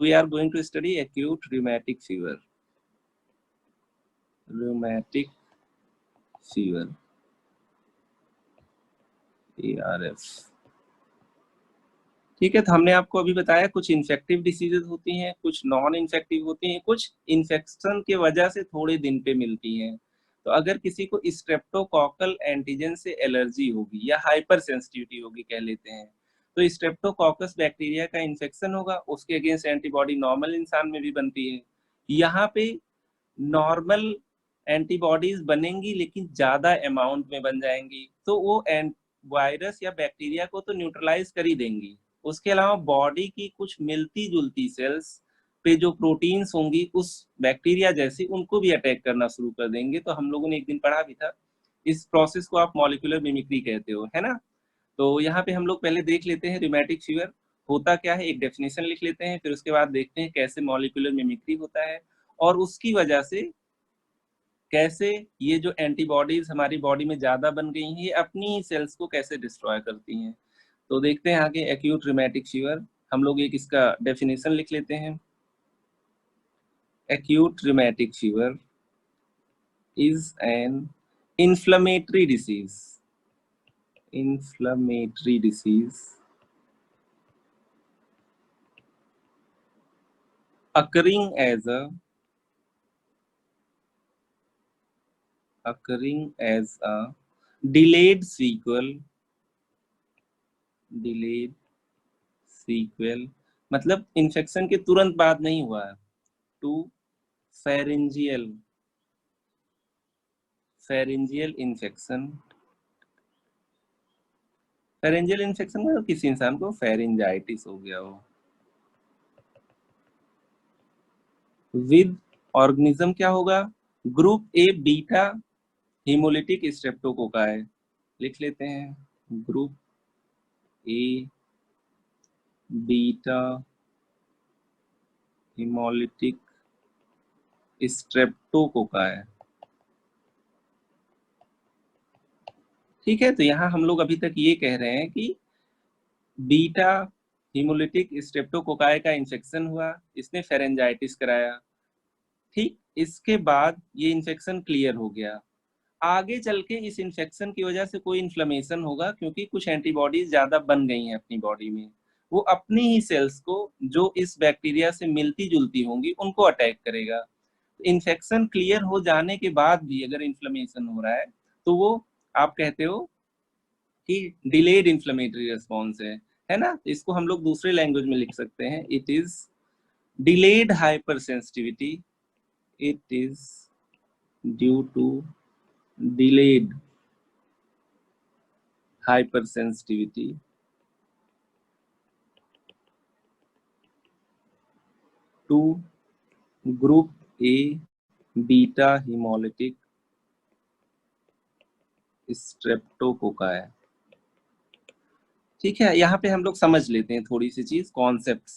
we are going to study acute rheumatic fever. Rheumatic fever, ARF. ठीक है, तो हमने आपको अभी बताया कुछ इन्फेक्टिव डिसीजेज होती हैं, कुछ नॉन इन्फेक्टिव होती हैं, कुछ इन्फेक्शन के वजह से थोड़े दिन पे मिलती हैं। तो अगर किसी को स्ट्रेप्टोकॉकल एंटीजन से एलर्जी होगी या हाइपर सेंसिटिविटी होगी कह लेते हैं, तो स्ट्रेप्टोकॉकस बैक्टीरिया का इन्फेक्शन होगा, उसके अगेंस्ट एंटीबॉडी नॉर्मल इंसान में भी बनती है। यहाँ पे नॉर्मल एंटीबॉडीज बनेंगी लेकिन ज्यादा अमाउंट में बन जाएंगी, तो वो वायरस या बैक्टीरिया को तो न्यूट्रलाइज कर ही देंगी, उसके अलावा बॉडी की कुछ मिलती जुलती सेल्स पे जो प्रोटीन्स होंगी उस बैक्टीरिया जैसी, उनको भी अटैक करना शुरू कर देंगे। तो हम लोगों ने एक दिन पढ़ा भी था, इस प्रोसेस को आप मॉलिक्यूलर मिमिक्री कहते हो, है ना। तो यहाँ पे हम लोग पहले देख लेते हैं रिमेटिक फीवर होता क्या है, एक डेफिनेशन लिख लेते हैं, फिर उसके बाद देखते हैं कैसे मॉलिक्यूलर मिमिक्री होता है और उसकी वजह से कैसे ये जो एंटीबॉडीज हमारी बॉडी में ज्यादा बन गई हैं ये अपनी ही सेल्स को कैसे डिस्ट्रॉय करती हैं। तो देखते हैं आगे एक्यूट रिमेटिक फीवर, हम लोग एक इसका डेफिनेशन लिख लेते हैं। Acute rheumatic fever is an inflammatory disease occurring as a delayed sequel मतलब इन्फेक्शन के तुरंत बाद नहीं हुआ है, to pharyngeal infection. Pharyngeal infection में किसी इंसान को फेरेंजाइटिस हो गया हो, विद ऑर्गेनिज्म क्या होगा, group A beta haemolytic streptococci, लिख लेते हैं group A beta haemolytic streptococci. ठीक है, तो यहाँ हम लोग अभी तक ये कह रहे हैं कि बीटा हीमोलिटिक स्ट्रेप्टोकोकाई का इन्फेक्शन हुआ, इसने फेरेंजाइटिस कराया, ठीक, इसके बाद ये इन्फेक्शन क्लियर हो गया, आगे चल के इस इन्फेक्शन की वजह से कोई इन्फ्लेमेशन होगा क्योंकि कुछ एंटीबॉडीज ज्यादा बन गई हैं अपनी बॉडी में, वो अपनी ही सेल्स को जो इस बैक्टीरिया से मिलती जुलती होंगी उनको अटैक करेगा। इन्फेक्शन क्लियर हो जाने के बाद भी अगर इन्फ्लेमेशन हो रहा है तो वो आप कहते हो कि डिलेड इन्फ्लेमेटरी रिस्पॉन्स है ना। तो इसको हम लोग दूसरे लैंग्वेज में लिख सकते हैं, it is delayed hypersensitivity, it is due to delayed hypersensitivity to group A beta hemolytic streptococci। ठीक है, यहाँ पे हम लोग समझ लेते हैं थोड़ी सी चीज, कॉन्सेप्ट्स।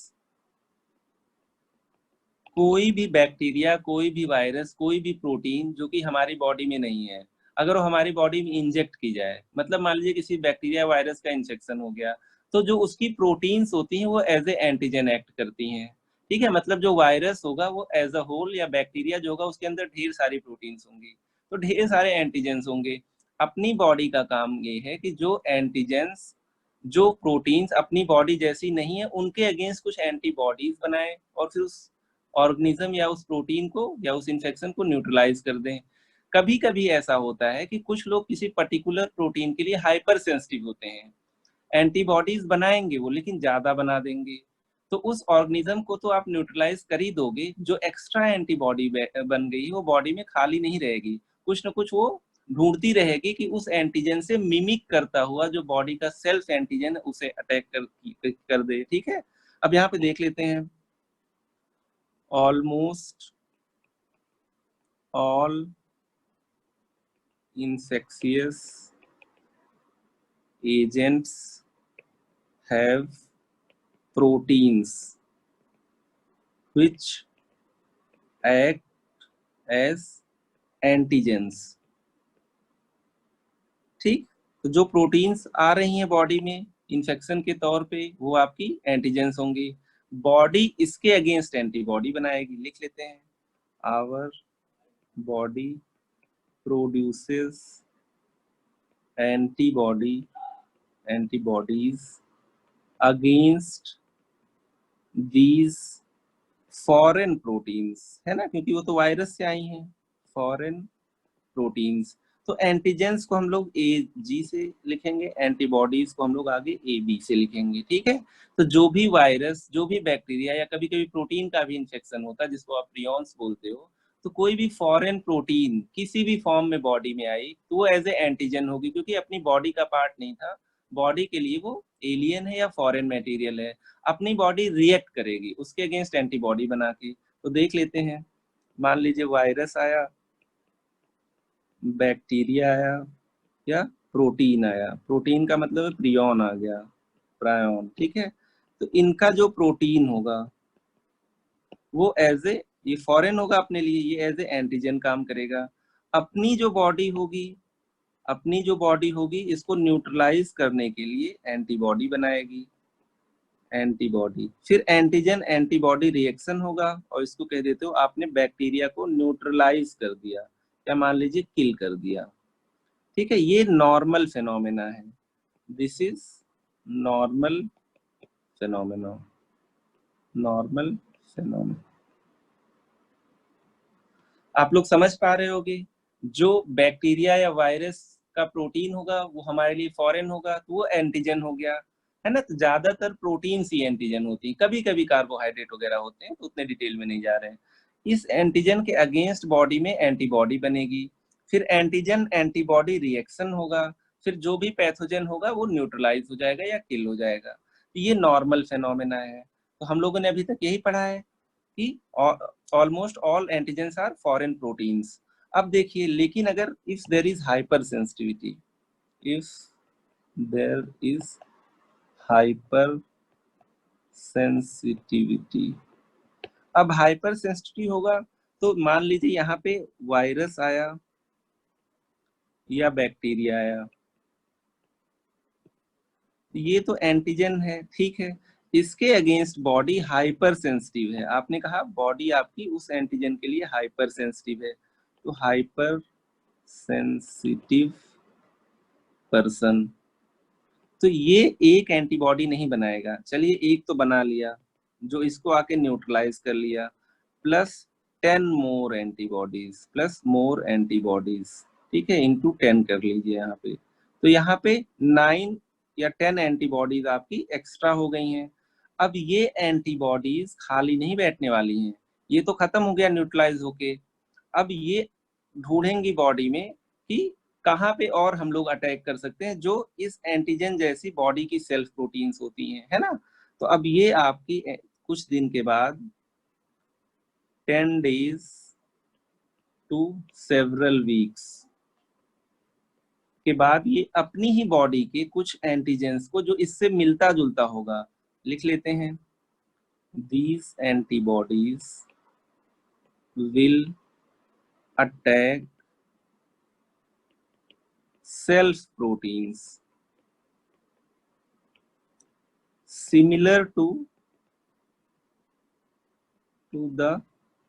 कोई भी बैक्टीरिया, कोई भी वायरस, कोई भी प्रोटीन जो कि हमारी बॉडी में नहीं है, अगर वो हमारी बॉडी में इंजेक्ट की जाए, मतलब मान लीजिए किसी बैक्टीरिया वायरस का इन्फेक्शन हो गया, तो जो उसकी प्रोटीन्स होती हैं वो एज ए एंटीजन एक्ट करती हैं। ठीक है, मतलब जो वायरस होगा वो एज अ होल या बैक्टीरिया जो होगा उसके अंदर ढेर सारी प्रोटीन्स होंगी, तो ढेर सारे एंटीजेंस होंगे। अपनी बॉडी का काम ये है कि जो एंटीजेंस, जो प्रोटीन्स अपनी बॉडी जैसी नहीं है उनके अगेंस्ट कुछ एंटीबॉडीज बनाए और फिर उस ऑर्गेनिज्म या उस प्रोटीन को या उस इन्फेक्शन को न्यूट्रलाइज कर दें। कभी कभी ऐसा होता है कि कुछ लोग किसी पर्टिकुलर प्रोटीन के लिए हाइपर सेंसिटिव होते हैं, एंटीबॉडीज बनाएंगे वो लेकिन ज्यादा बना देंगे, तो उस ऑर्गेनिज्म को तो आप न्यूट्रलाइज कर ही दोगे, जो एक्स्ट्रा एंटीबॉडी बन गई वो बॉडी में खाली नहीं रहेगी, कुछ ना कुछ वो ढूंढती रहेगी कि उस एंटीजन से मिमिक करता हुआ जो बॉडी का सेल्फ एंटीजन उसे अटैक कर दे। ठीक है, अब यहाँ पे देख लेते हैं, almost all infectious agents have proteins which act as antigens। ठीक, तो जो प्रोटीन्स आ रही हैं बॉडी में इन्फेक्शन के तौर पे वो आपकी एंटीजेंस होंगी, बॉडी इसके अगेंस्ट एंटीबॉडी बनाएगी। लिख लेते हैं, our body produces antibodies against these foreign proteins, है ना, क्योंकि वो तो वायरस से आई हैं, फॉरेन प्रोटीन्स। तो एंटीजेंस को हम लोग AG से लिखेंगे, एंटीबॉडीज को हम लोग आगे AB से लिखेंगे, ठीक है। तो जो भी वायरस, जो भी बैक्टीरिया या कभी कभी प्रोटीन का भी इन्फेक्शन होता है जिसको आप प्रियॉन्स बोलते हो, तो कोई भी फॉरेन प्रोटीन किसी भी फॉर्म में बॉडी में आई तो वो एज ए एंटीजन होगी, क्योंकि अपनी बॉडी का पार्ट नहीं था, बॉडी के लिए वो एलियन है या फॉरेन मटेरियल है, अपनी बॉडी रिएक्ट करेगी उसके अगेंस्ट एंटीबॉडी बना के। तो देख लेते हैं, मान लीजिए वायरस आया, बैक्टीरिया आया या प्रोटीन आया, प्रोटीन का मतलब प्रियॉन आ गया, प्रायॉन, ठीक है। तो इनका जो प्रोटीन होगा वो एज ए, ये फॉरेन होगा अपने लिए, ये एज ए एंटीजन काम करेगा। अपनी जो बॉडी होगी, अपनी जो बॉडी होगी इसको न्यूट्रलाइज करने के लिए एंटीबॉडी बनाएगी, एंटीबॉडी। फिर एंटीजन एंटीबॉडी रिएक्शन होगा और इसको कह देते हो आपने बैक्टीरिया को न्यूट्रलाइज कर दिया या मान लीजिए किल कर दिया, ठीक है। ये नॉर्मल फेनोमेना है, this is normal phenomena, normal phenomena. आप लोग समझ पा रहे होगे, जो बैक्टीरिया या वायरस का प्रोटीन होगा वो हमारे लिए फॉरेन होगा तो वो एंटीजन हो गया, है ना। तो ज्यादातर प्रोटीन ही एंटीजन होती है, कभी कभी कार्बोहाइड्रेट वगैरह होते हैं, तो उतने डिटेल में नहीं जा रहे हैं। इस एंटीजन के अगेंस्ट बॉडी में एंटीबॉडी बनेगी, फिर एंटीजन एंटीबॉडी रिएक्शन होगा, फिर जो भी पैथोजन होगा वो न्यूट्रलाइज हो जाएगा या किल हो जाएगा। तो ये नॉर्मल फेनोमेना है। तो हम लोगों ने अभी तक यही पढ़ा है कि almost all antigens are foreign proteins. अब देखिए, लेकिन अगर if there is hypersensitivity, if there is hypersensitivity, अब हाइपर सेंसिटिविटी होगा तो मान लीजिए यहाँ पे वायरस आया या बैक्टीरिया आया, ये तो एंटीजन है, ठीक है। इसके अगेंस्ट बॉडी हाइपर सेंसिटिव है, आपने कहा बॉडी आपकी उस एंटीजन के लिए हाइपर सेंसिटिव है, तो हाइपर सेंसिटिव पर्सन, तो ये एक एंटीबॉडी नहीं बनाएगा, चलिए एक तो बना लिया जो इसको आके न्यूट्रलाइज कर लिया, प्लस 10 मोर एंटीबॉडीज, प्लस मोर एंटीबॉडीज, ठीक है, इंटू 10 कर लीजिए यहाँ पे। तो यहाँ पे 9 या 10 एंटीबॉडीज आपकी एक्स्ट्रा हो गई हैं। अब ये एंटीबॉडीज खाली नहीं बैठने वाली हैं, ये तो खत्म हो गया न्यूट्रलाइज होके, अब ये ढूंढेंगी बॉडी में कि कहाँ पे और हम लोग अटैक कर सकते हैं जो इस एंटीजन जैसी बॉडी की सेल्फ प्रोटीन्स होती हैं, है ना। तो अब ये आपकी कुछ दिन के बाद 10 days to several weeks के बाद ये अपनी ही बॉडी के कुछ एंटीजेंस को जो इससे मिलता जुलता होगा, लिख लेते हैं, these antibodies will attack self proteins similar to the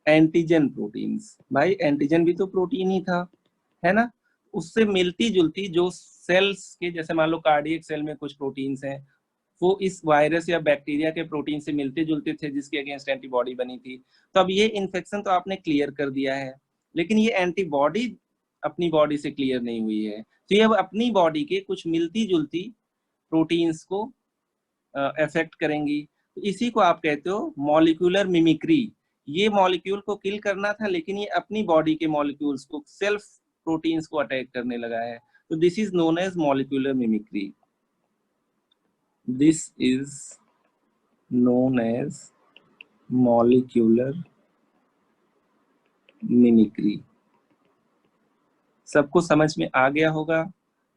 antigen proteins. भाई एंटीजन भी तो प्रोटीन ही था, है ना, उससे मिलती जुलती जो सेल्स के, जैसे मान लो कार्डियक सेल में कुछ प्रोटीन्स हैं, वो इस वायरस या बैक्टीरिया के प्रोटीन से मिलते जुलते थे जिसके अगेंस्ट एंटीबॉडी बनी थी। तो अब ये इन्फेक्शन तो आपने क्लियर कर दिया है, लेकिन ये एंटीबॉडी अपनी बॉडी से क्लियर नहीं हुई है, तो ये अब अपनी बॉडी के कुछ मिलती जुलती प्रोटीन्स को अफेक्ट करेंगी। तो इसी को आप कहते हो मॉलिक्यूलर मिमिक्री। ये मॉलिक्यूल को किल करना था लेकिन ये अपनी बॉडी के मॉलिक्यूल्स को, सेल्फ प्रोटीन्स को अटैक करने लगा है, तो this is known as molecular mimicry, this is known as molecular mimicry. सबको समझ में आ गया होगा,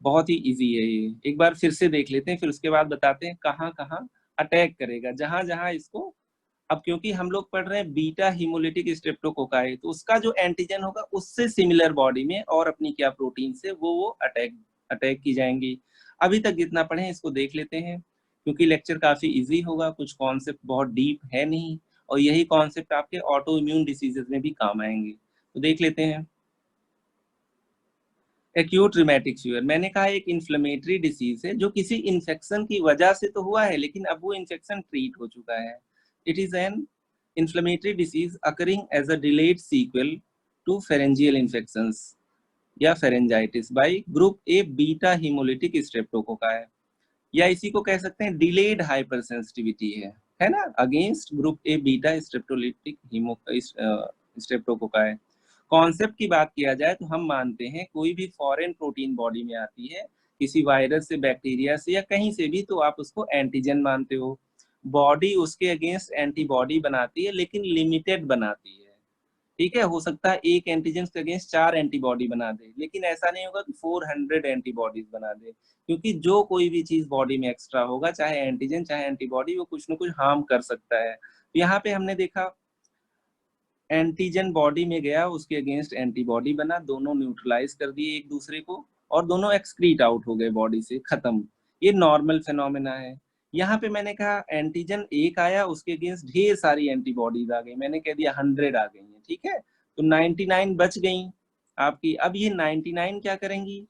बहुत ही इजी है ये, एक बार फिर से देख लेते हैं, फिर उसके बाद बताते हैं कहाँ कहाँ अटैक करेगा, जहां जहां इसको। अब क्योंकि हम लोग पढ़ रहे हैं बीटा हिमोलिटिक स्ट्रेप्टोकोकाई, तो उसका जो एंटीजन होगा उससे सिमिलर बॉडी में और अपनी क्या प्रोटीन से वो अटैक की जाएंगी। अभी तक जितना पढ़े इसको देख लेते हैं, क्योंकि लेक्चर काफी इजी होगा, कुछ कॉन्सेप्ट बहुत डीप है नहीं, और यही कॉन्सेप्ट आपके ऑटो इम्यून डिसीजेज में भी काम आएंगे। तो देख लेते हैं। एक्यूट रिमेटिक फीवर, मैंने कहा एक इन्फ्लेमेटरी डिसीज है जो किसी इन्फेक्शन की वजह से तो हुआ है, लेकिन अब वो इन्फेक्शन ट्रीट हो चुका है। It is an inflammatory disease occurring as a delayed sequel to pharyngeal infections या pharyngitis by group A beta haemolytic streptococci, या इसी को कह सकते हैं डिलेड हाइपर सेंसिटिविटी है ना, against group A beta streptolytic haemo streptococci. Concept की बात किया जाए तो हम मानते हैं कोई भी फॉरेन प्रोटीन बॉडी में आती है, किसी वायरस से, बैक्टीरिया से, या कहीं से भी, तो आप उसको एंटीजन मानते हो। बॉडी उसके अगेंस्ट एंटीबॉडी बनाती है, लेकिन लिमिटेड बनाती है। ठीक है, हो सकता है एक एंटीजन के अगेंस्ट 4 एंटीबॉडी बना दे, लेकिन ऐसा नहीं होगा कि 400 एंटीबॉडीज बना दे, क्योंकि जो कोई भी चीज बॉडी में एक्स्ट्रा होगा, चाहे एंटीजन चाहे एंटीबॉडी, वो कुछ ना कुछ हार्म कर सकता है। यहाँ पे हमने देखा एंटीजन बॉडी में गया, उसके अगेंस्ट एंटीबॉडी बना, दोनों न्यूट्रलाइज कर दिए एक दूसरे को, और दोनों एक्सक्रीट आउट हो गए बॉडी से, खत्म। ये नॉर्मल फिनोमेना है। यहाँ पे मैंने कहा एंटीजन एक आया, उसके अगेंस्ट ढेर सारी एंटीबॉडीज आ गई, मैंने कह दिया 100 आ गई है, ठीक है, तो 99 बच गई आपकी। अब ये 99 क्या करेंगी,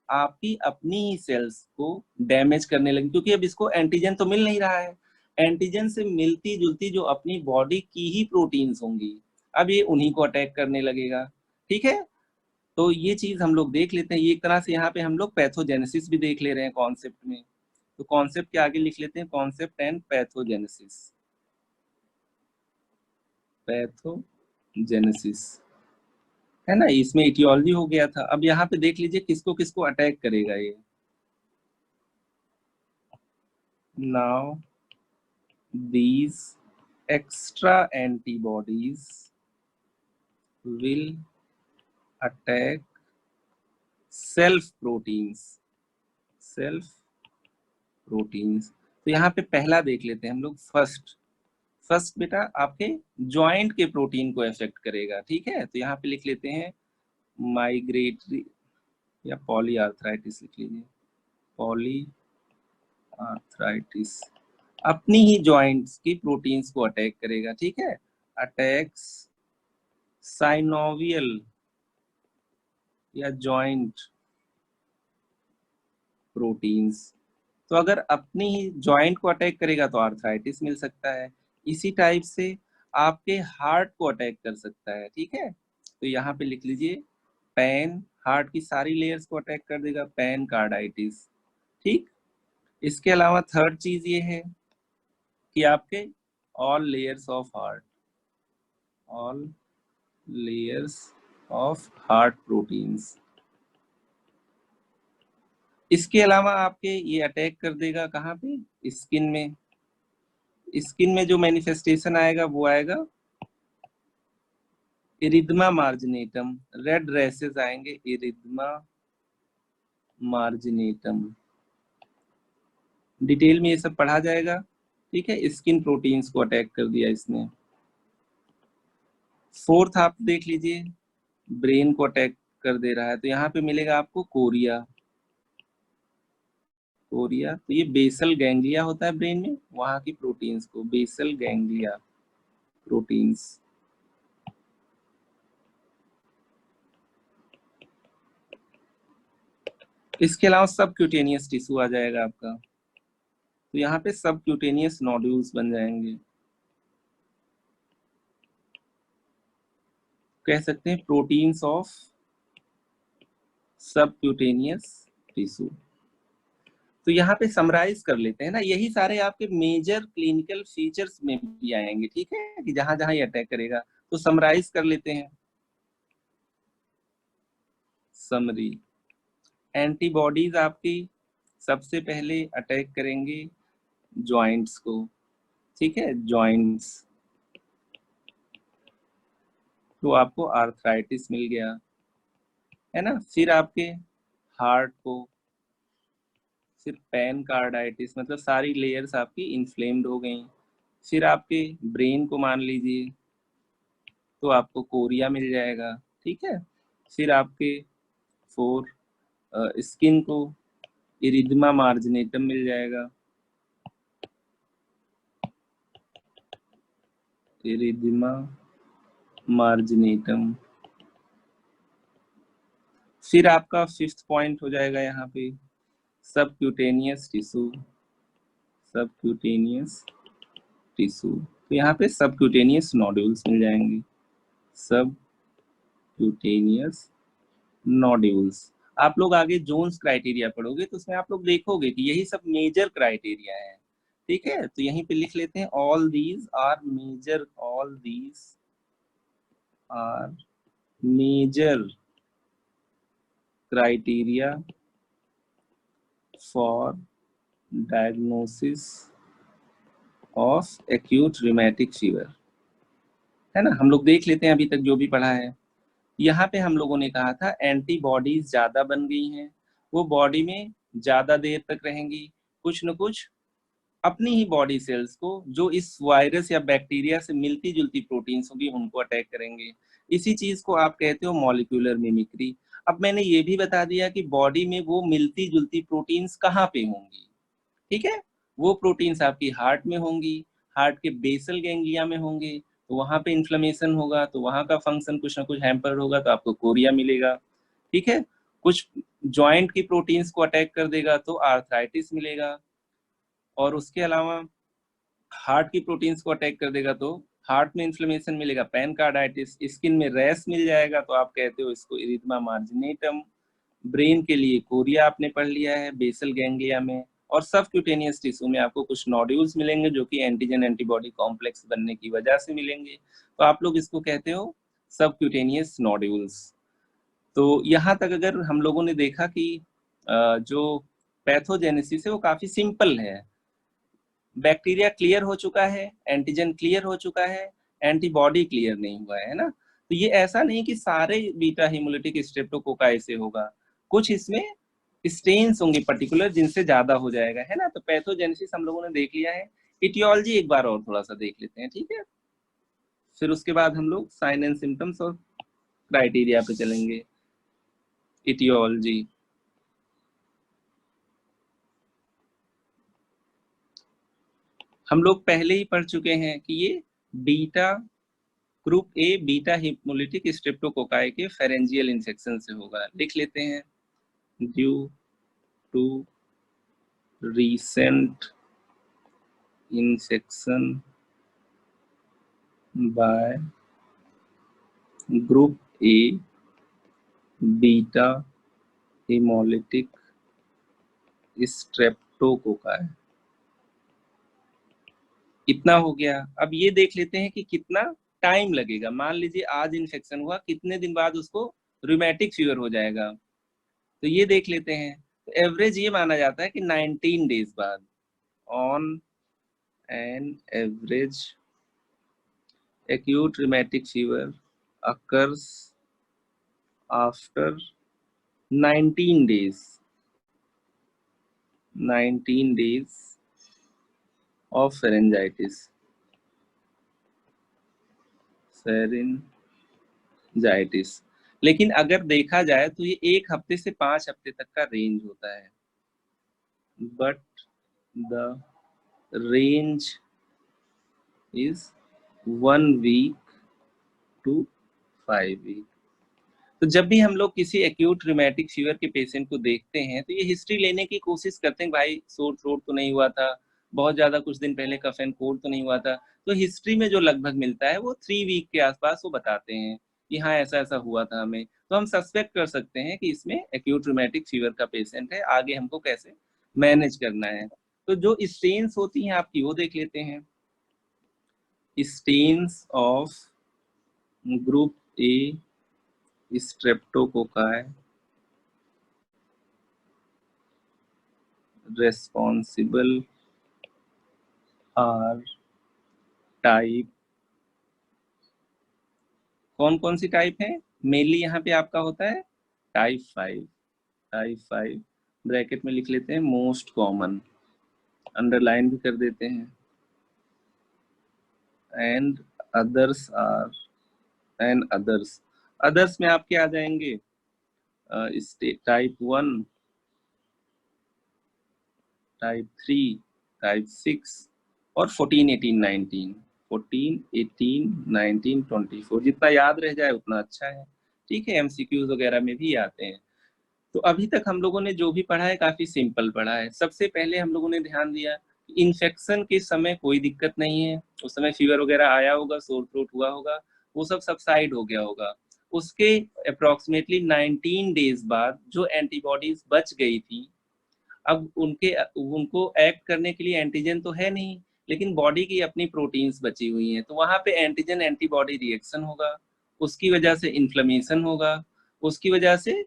आपकी अपनी ही सेल्स को डैमेज करने लगी, क्योंकि अब इसको एंटीजन तो मिल नहीं रहा है, एंटीजन से मिलती जुलती जो अपनी बॉडी की ही प्रोटीन्स होंगी, अब ये उन्हीं को अटैक करने लगेगा। ठीक है, तो ये चीज हम लोग देख लेते हैं, ये एक तरह से यहाँ पे हम लोग पैथोजेनेसिस भी देख ले रहे हैं कॉन्सेप्ट में। तो कॉन्सेप्ट के आगे लिख लेते हैं, कॉन्सेप्ट एंड पैथोजेनेसिस। पैथोजेनेसिस है ना, इसमें इटियोलॉजी हो गया था। अब यहाँ पे देख लीजिए किसको किसको अटैक करेगा ये। Now these extra antibodies will attack self proteins। तो यहाँ पे पहला देख लेते हैं हम लोग, फर्स्ट बेटा आपके जॉइंट के प्रोटीन को इफेक्ट करेगा। ठीक है, तो यहाँ पे लिख लेते हैं माइग्रेटरी या पॉलीआर्थराइटिस लिख लीजिए, पॉलीआर्थराइटिस अपनी ही जॉइंट्स की प्रोटीन्स को अटैक करेगा। ठीक है, अटैक्स साइनोवियल या जॉइंट प्रोटीन्स। तो अगर अपनी ही जॉइंट को अटैक करेगा तो आर्थराइटिस मिल सकता है। इसी टाइप से आपके हार्ट को अटैक कर सकता है। ठीक है, तो यहाँ पे लिख लीजिए पैन, हार्ट की सारी लेयर्स को अटैक कर देगा, पैन कार्डाइटिस। ठीक, इसके अलावा थर्ड चीज ये है कि आपके all layers of heart, all layers of heart proteins. इसके अलावा आपके ये अटैक कर देगा कहाँ पे, स्किन में। स्किन में जो मैनिफेस्टेशन आएगा वो आएगा इरिथमा मार्जिनेटम, रेड रैसेस आएंगे, इरिथमा मार्जिनेटम। डिटेल में ये सब पढ़ा जाएगा। ठीक है, स्किन प्रोटीन्स को अटैक कर दिया इसने। फोर्थ आप देख लीजिए, ब्रेन को अटैक कर दे रहा है, तो यहाँ पे मिलेगा आपको कोरिया। तो ये बेसल गैंग्लिया होता है ब्रेन में, वहां की प्रोटीन्स को, बेसल गैंग्लिया प्रोटीन्स। इसके अलावा सब क्यूटेनियस टिश्यू आ जाएगा आपका, तो यहाँ पे सब क्यूटेनियस नोड्यूल्स बन जाएंगे, कह सकते हैं प्रोटीन्स ऑफ सब क्यूटेनियस टिश्यू। तो यहाँ पे समराइज कर लेते हैं ना, यही सारे आपके मेजर क्लिनिकल फीचर्स में भी आएंगे। ठीक है, कि जहां जहां ये अटैक करेगा, तो समराइज कर लेते हैं। समरी, एंटीबॉडीज आपकी सबसे पहले अटैक करेंगे जॉइंट्स को। ठीक है, जॉइंट्स, तो आपको आर्थराइटिस मिल गया, है ना। फिर आपके हार्ट को, फिर पैन कार्डाइटिस, मतलब सारी लेयर्स आपकी इन्फ्लेम्ड हो गई। फिर आपके ब्रेन को मान लीजिए, तो आपको कोरिया मिल जाएगा। ठीक है, फिर आपके स्किन को इरिथमा मार्जिनेटम मिल जाएगा। इरिदिमा मार्जिनेटम। फिर आपका 5th पॉइंट हो जाएगा यहाँ पे सबक्यूटेनियस टिश्यू। सबक्यूटेनियस टिश्यू, तो यहाँ पे सबक्यूटेनियस नोड्यूल्स मिल जाएंगे। Subcutaneous nodules. आप लोग आगे जोन्स क्राइटेरिया पढ़ोगे तो उसमें आप लोग देखोगे कि यही सब मेजर क्राइटेरिया है। ठीक है, तो यहीं पे लिख लेते हैं all these are major, all these are major criteria for diagnosis of acute rheumatic fever. है ना, हम लोग देख लेते हैं अभी तक जो भी पढ़ा है। यहाँ पे हम लोगों ने कहा था एंटीबॉडीज ज्यादा बन गई हैं, वो बॉडी में ज्यादा देर तक रहेंगी, कुछ न कुछ अपनी ही बॉडी सेल्स को जो इस वायरस या बैक्टीरिया से मिलती जुलती प्रोटीन्स होगी उनको अटैक करेंगे। इसी चीज को आप कहते हो मॉलिक्यूलर मिमिक्री। अब मैंने ये भी बता दिया कि बॉडी में वो मिलती जुलती प्रोटीन्स कहाँ पे होंगी। ठीक है, वो प्रोटीन्स आपकी हार्ट में होंगी, हार्ट के बेसल गैंग्लिया में होंगे, तो वहां पे इन्फ्लेमेशन होगा, तो वहां का फंक्शन कुछ ना कुछ हैम्पर होगा, तो आपको कोरिया मिलेगा। ठीक है, कुछ जॉइंट की प्रोटीन्स को अटैक कर देगा तो आर्थराइटिस मिलेगा, और उसके अलावा हार्ट की प्रोटीन्स को अटैक कर देगा तो हार्ट में इन्फ्लेमेशन मिलेगा, पैनकार्डाइटिस। स्किन में रैश मिल जाएगा तो आप कहते हो इसको इरिथमा मार्जिनेटम। ब्रेन के लिए कोरिया आपने पढ़ लिया है बेसल गैंग्लिया में, और सबक्यूटेनियस टिश्यू में आपको कुछ नोड्यूल्स मिलेंगे जो कि एंटीजन एंटीबॉडी कॉम्प्लेक्स बनने की वजह से मिलेंगे, तो आप लोग इसको कहते हो सबक्यूटेनियस नोड्यूल्स। तो यहाँ तक अगर हम लोगों ने देखा कि जो पैथोजेनेसिस है वो काफी सिंपल है। बैक्टीरिया क्लियर हो चुका है, एंटीजन क्लियर हो चुका है, एंटीबॉडी क्लियर नहीं हुआ है ना। तो ये ऐसा नहीं कि सारे बीटा हेमोलिटिक स्ट्रेप्टोकोकाई से होगा, कुछ इसमें स्टेन्स होंगे पर्टिकुलर जिनसे ज्यादा हो जाएगा, है ना। तो पैथोजेनेसिस हम लोगों ने देख लिया है, इटियोलॉजी एक बार और थोड़ा सा देख लेते हैं, ठीक है। फिर उसके बाद हम लोग साइन एंड सिम्टम्स और क्राइटेरिया पे चलेंगे। इटियोलॉजी, हम लोग पहले ही पढ़ चुके हैं कि ये beta group A beta haemolytic streptococci के फेरेंजियल इन्फेक्शन से होगा। लिख लेते हैं due to recent infection by group A beta haemolytic streptococci. इतना हो गया। अब ये देख लेते हैं कि कितना टाइम लगेगा। मान लीजिए आज इन्फेक्शन हुआ, कितने दिन बाद उसको रूमेटिक फीवर हो जाएगा, तो ये देख लेते हैं। तो एवरेज ये माना जाता है कि 19 डेज बाद, on an average acute rheumatic fever occurs after 19 days 19 days of pharyngitis। लेकिन अगर देखा जाए तो ये 1 हफ्ते से 5 हफ्ते तक का रेंज होता है, but the range is 1 week to 5 week. तो जब भी हम लोग किसी एक्यूट रिमेटिक फीवर के पेशेंट को देखते हैं तो ये हिस्ट्री लेने की कोशिश करते हैं, भाई सोर थ्रोट तो नहीं हुआ था, बहुत ज्यादा कुछ दिन पहले कफ एंड कोल्ड तो नहीं हुआ था। तो हिस्ट्री में जो लगभग मिलता है वो 3 वीक के आसपास वो बताते हैं कि हाँ ऐसा ऐसा हुआ था हमें, तो हम सस्पेक्ट कर सकते हैं कि इसमें एक्यूट रिमेटिक फीवर का पेशेंट है, आगे हमको कैसे मैनेज करना है। तो जो स्टेन्स होती हैं आपकी वो देख लेते हैं। Strains of group A streptococci responsible are type, कौन कौन सी टाइप है, मेनली यहाँ पे आपका होता है टाइप 5। टाइप 5 ब्रैकेट में लिख लेते हैं, मोस्ट कॉमन, अंडरलाइन भी कर देते हैं। And others are, and others, others में आपके आ जाएंगे टाइप 1, टाइप 3, टाइप 6 और 14, 18, 19। 14, 18, 19, 24, जितना याद रह जाए उतना अच्छा है। ठीक है, एमसीक्यूज वगैरह में भी आते हैं। तो अभी तक हम लोगों ने जो भी पढ़ा है काफी सिंपल पढ़ा है। सबसे पहले हम लोगों ने ध्यान दिया इन्फेक्शन के समय कोई दिक्कत नहीं है, उस समय फीवर वगैरह आया होगा, सोर थ्रोट हुआ होगा, वो सब सबसाइड हो गया होगा। उसके अप्रोक्सीमेटली 19 डेज बाद जो एंटीबॉडीज बच गई थी, अब उनको एक्ट करने के लिए एंटीजन तो है नहीं, लेकिन बॉडी की अपनी प्रोटीन्स बची हुई हैं, तो वहां पे एंटीजन एंटीबॉडी रिएक्शन होगा, उसकी वजह से इन्फ्लेमेशन होगा, उसकी वजह से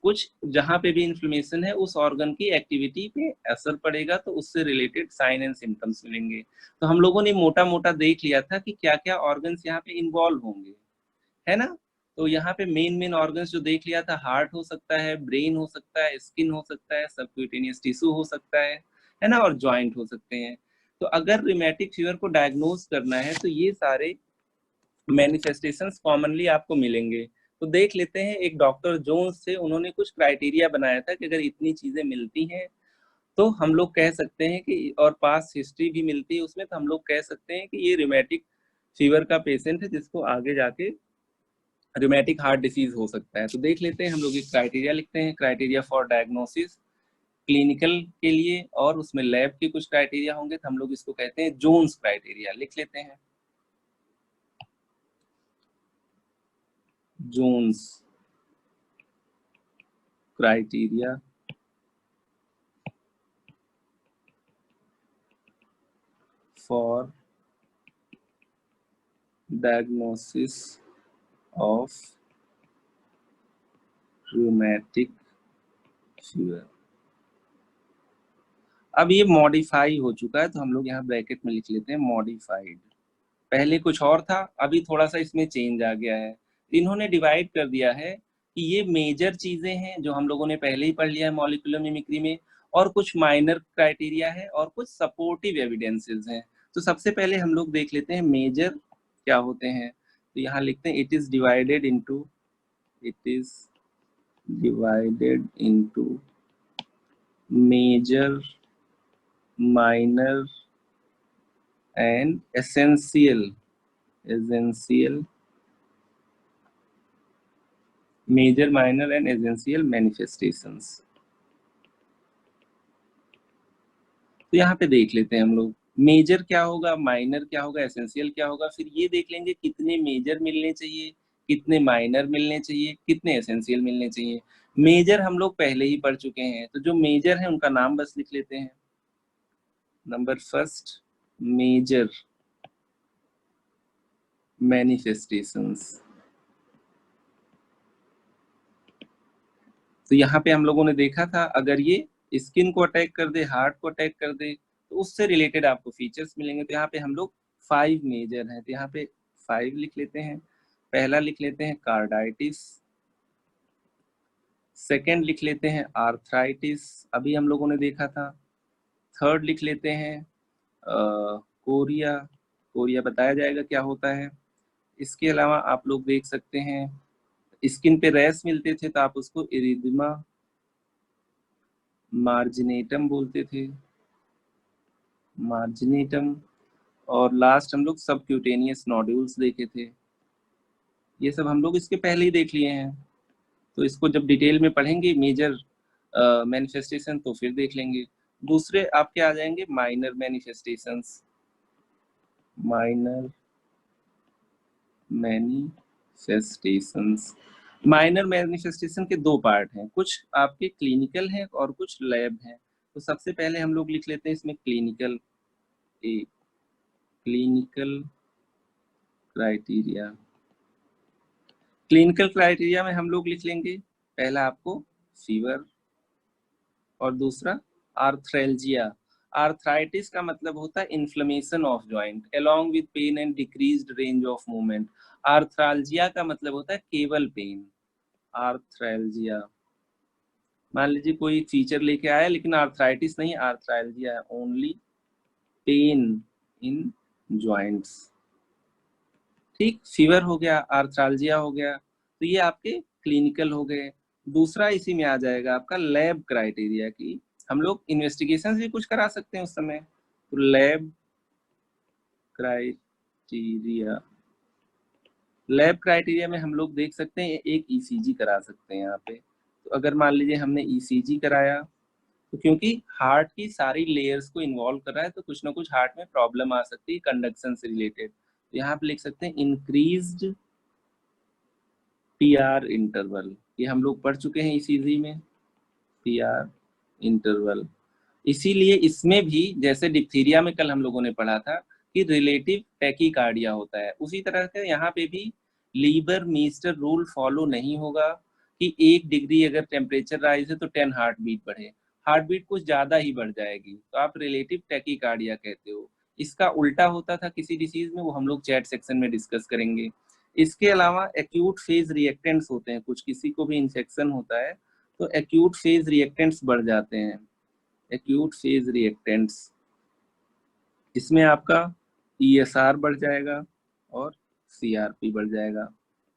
कुछ जहां पे भी इन्फ्लेमेशन है उस ऑर्गन की एक्टिविटी पे असर पड़ेगा, तो उससे रिलेटेड साइन एंड सिम्टम्स मिलेंगे। तो हम लोगों ने मोटा मोटा देख लिया था कि क्या क्या ऑर्गन्स यहाँ पे इन्वॉल्व होंगे, है ना। तो यहाँ पे मेन मेन ऑर्गन्स जो देख लिया था, हार्ट हो सकता है, ब्रेन हो सकता है, स्किन हो सकता है, सबक्यूटेनियस टिश्यू हो सकता है ना, और जॉइंट हो सकते हैं। तो अगर रिमेटिक फीवर को डायग्नोज करना है तो ये सारे मैनिफेस्टेशंस कॉमनली आपको मिलेंगे। तो देख लेते हैं, एक डॉक्टर जोन्स थे, उन्होंने कुछ क्राइटेरिया बनाया था कि अगर इतनी चीजें मिलती हैं तो हम लोग कह सकते हैं कि, और पास हिस्ट्री भी मिलती है उसमें, तो हम लोग कह सकते हैं कि ये रिमेटिक फीवर का पेशेंट है जिसको आगे जाके रिमेटिक हार्ट डिसीज हो सकता है। तो देख लेते हैं, हम लोग एक क्राइटेरिया लिखते हैं, क्राइटेरिया फॉर डायग्नोसिस क्लिनिकल के लिए, और उसमें लैब के कुछ क्राइटेरिया होंगे, तो हम लोग इसको कहते हैं जोन्स क्राइटेरिया, लिख लेते हैं Jones criteria for diagnosis of rheumatic fever. अब ये मॉडिफाई हो चुका है, तो हम लोग यहाँ ब्रैकेट में लिख लेते हैं मॉडिफाइड। पहले कुछ और था, अभी थोड़ा सा इसमें चेंज आ गया है। इन्होंने डिवाइड कर दिया है कि ये मेजर चीजें हैं जो हम लोगों ने पहले ही पढ़ लिया है मॉलिक्यूलर मिमिक्री में, और कुछ माइनर क्राइटेरिया है, और कुछ सपोर्टिव एविडेंसेस हैं। तो सबसे पहले हम लोग देख लेते हैं मेजर क्या होते हैं। तो यहाँ लिखते हैं it is divided into major, minor and essential major, minor and essential manifestations. तो यहाँ पे देख लेते हैं हम लोग मेजर क्या होगा, माइनर क्या होगा, एसेंशियल क्या होगा, फिर ये देख लेंगे कितने मेजर मिलने चाहिए, कितने माइनर मिलने चाहिए, कितने एसेंशियल मिलने चाहिए। मेजर हम लोग पहले ही पढ़ चुके हैं, तो जो मेजर है उनका नाम बस लिख लेते हैं। Number first, major manifestations. तो यहाँ पे हम लोगों ने देखा था, अगर ये स्किन को अटैक कर दे, हार्ट को अटैक कर दे, तो उससे रिलेटेड आपको फीचर्स मिलेंगे। तो यहाँ पे हम लोग 5 मेजर हैं, तो यहाँ पे 5 लिख लेते हैं। पहला लिख लेते हैं कार्डाइटिस, सेकंड लिख लेते हैं आर्थराइटिस, अभी हम लोगों ने देखा था। थर्ड लिख लेते हैं कोरिया, कोरिया बताया जाएगा क्या होता है। इसके अलावा आप लोग देख सकते हैं, स्किन पे रैश मिलते थे तो आप उसको इरिदिमा मार्जिनेटम बोलते थे, मार्जिनेटम। और लास्ट हम लोग सबक्यूटेनियस नोड्यूल्स देखे थे। ये सब हम लोग इसके पहले ही देख लिए हैं, तो इसको जब डिटेल में पढ़ेंगे मेजर मैनिफेस्टेशन तो फिर देख लेंगे। दूसरे आपके आ जाएंगे minor manifestations, minor manifestations. Minor manifestation के दो पार्ट हैं, कुछ आपके क्लिनिकल हैं और कुछ लैब हैं। तो सबसे पहले हम लोग लिख लेते हैं इसमें clinical, a clinical criteria. Clinical criteria में हम लोग लिख लेंगे, पहला आपको फीवर, और दूसरा आर्थ्रेल्जिया। आर्थराइटिस का मतलब होता है inflammation of joint along with pain and decreased range of movement. Arthralgia का मतलब होता है केवल पेन, आर्थ्रेल्जिया। मान लीजिए कोई फीचर लेके आया लेकिन आर्थराइटिस नहीं, आर्थ्राल्जिया है, ओनली पेन इन जॉइंट्स। ठीक, फीवर हो गया, आर्थ्राल्जिया हो गया, तो ये आपके क्लिनिकल हो गए। दूसरा इसी में आ जाएगा आपका लैब क्राइटेरिया की, हम लोग इन्वेस्टिगेशन भी कुछ करा सकते हैं उस समय, तो lab criteria criteria, lab criteria में हम लोग देख सकते हैं एक ईसीजी करा सकते हैं यहाँ पे। तो अगर मान लीजिए हमने ईसीजी कराया, तो क्योंकि हार्ट की सारी लेयर्स को इन्वॉल्व कर रहा है तो कुछ ना कुछ हार्ट में प्रॉब्लम आ सकती है कंडक्शन से रिलेटेड। तो यहाँ पे लिख सकते हैं इंक्रीज्ड पीआर इंटरवल, ये हम लोग पढ़ चुके हैं ईसीजी में, पीआर इंटरवल। इसीलिए इसमें भी जैसे डिप्थीरिया में कल हम लोगों ने पढ़ा था कि रिलेटिव टैकीकार्डिया होता है, उसी तरह से यहाँ पे भी लीबर मीस्टर रूल फॉलो नहीं होगा कि 1 डिग्री अगर टेम्परेचर राइज है तो 10 हार्ट बीट बढ़े, हार्ट बीट कुछ ज्यादा ही बढ़ जाएगी तो आप रिलेटिव टैकीकार्डिया कहते हो। इसका उल्टा होता था किसी डिसीज में, वो हम लोग चैट सेक्शन में डिस्कस करेंगे। इसके अलावा एक्यूट फेज रिएक्टेंट्स होते हैं, कुछ किसी को भी इन्फेक्शन होता है तो एक्यूट फेज रिएक्टेंट्स बढ़ जाते हैं, एक्यूट फेज रिएक्टेंट्स, इसमें आपका ईएसआर बढ़ जाएगा और सीआरपी बढ़ जाएगा।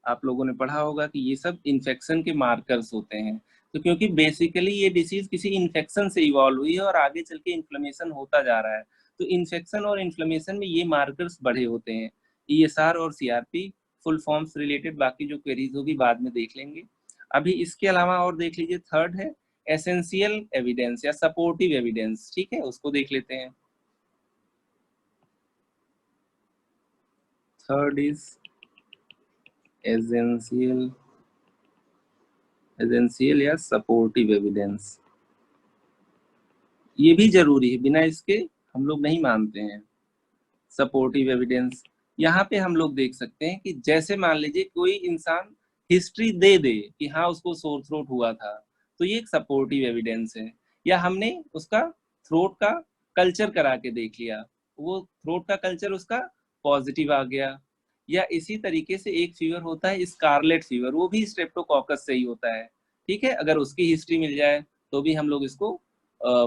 आप लोगों ने पढ़ा होगा कि ये सब इन्फेक्शन के मार्कर्स होते हैं। तो क्योंकि बेसिकली ये डिसीज किसी इन्फेक्शन से इवॉल्व हुई है और आगे चल के इन्फ्लेमेशन होता जा रहा है, तो इन्फेक्शन और इन्फ्लेमेशन में ये मार्कर्स बढ़े होते हैं, ईएसआर और सीआरपी। फुल फॉर्म्स रिलेटेड बाकी जो क्वेरीज होगी बाद में देख लेंगे। अभी इसके अलावा और देख लीजिए, थर्ड है एसेंशियल एविडेंस या सपोर्टिव एविडेंस, ठीक है, उसको देख लेते हैं। थर्ड इज एसेंशियल या सपोर्टिव एविडेंस, ये भी जरूरी है, बिना इसके हम लोग नहीं मानते हैं। सपोर्टिव एविडेंस यहाँ पे हम लोग देख सकते हैं कि जैसे मान लीजिए कोई इंसान हिस्ट्री दे दे कि हाँ उसको सोर थ्रोट हुआ था, तो ये एक सपोर्टिव एविडेंस है। या हमने उसका थ्रोट का कल्चर करा के देख लिया, वो थ्रोट का कल्चर उसका पॉजिटिव आ गया। या इसी तरीके से एक फीवर होता है स्कारलेट फीवर, वो भी स्ट्रेप्टोकॉकस से ही होता है, ठीक है, अगर उसकी हिस्ट्री मिल जाए तो भी हम लोग इसको